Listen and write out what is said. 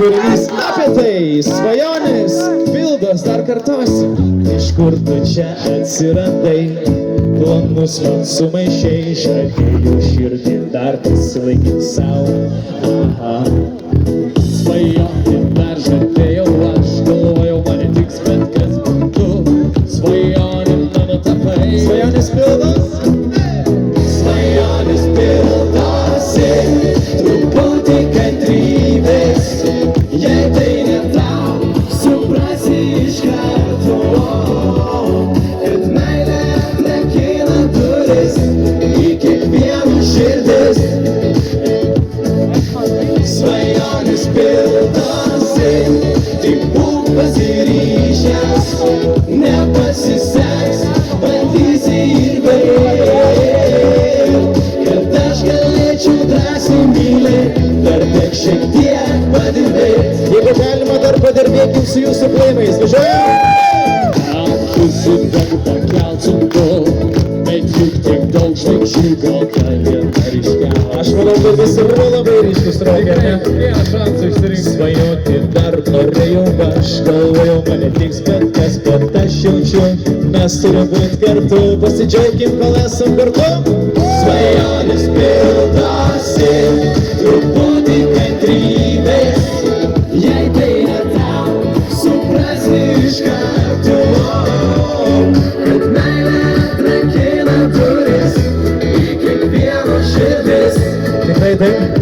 kūrinys apie tai. Svajonės pildos, dar kartosiu. Iš kur tu čia atsiradai? Planus man sumaišiai, žadėjau širdį dar pasilaikyti savo. Aha. Svajoti dar žadėjau, aš galvojau, mane tiks bet kas būtų. Svajonė mano tapai. Svajonės pildos? Svajonės pildosi, truputį kantrybės. Jei tai ne tau, suprasi iš karto, kad meilė rakina duris į kiekvieną širdis. Svajonės pildosi, tik būk pasiryžęs, nepasiseks, bandysi ir vėl. Kad aš galėčiau drąsiai mylėti, dar tik šiek tiek padirbėti. Jeigu galima, dar padirbėkim su jūsų plėmais. Važiuojam! Apkusi dangų pakelt sunku, bet juk tiek daug žvaigždžių, gal ta viena ryškiausia. Aš manau, kad visi buvo labai ryškus rokai. Vieną šansą išsirinkti. Svajoti dar norėjau, aš galvojau, mane tiks bet kas, bet aš jaučiu, mes turim būt kartu, pasidžiaugim, kol esam kartu. Svajonės pildosi, truputį kantrybės. Jei tai ne tau, suprasi iš karto, kad meilė rakina duris į kiekvieno širdis. Tikrai taip.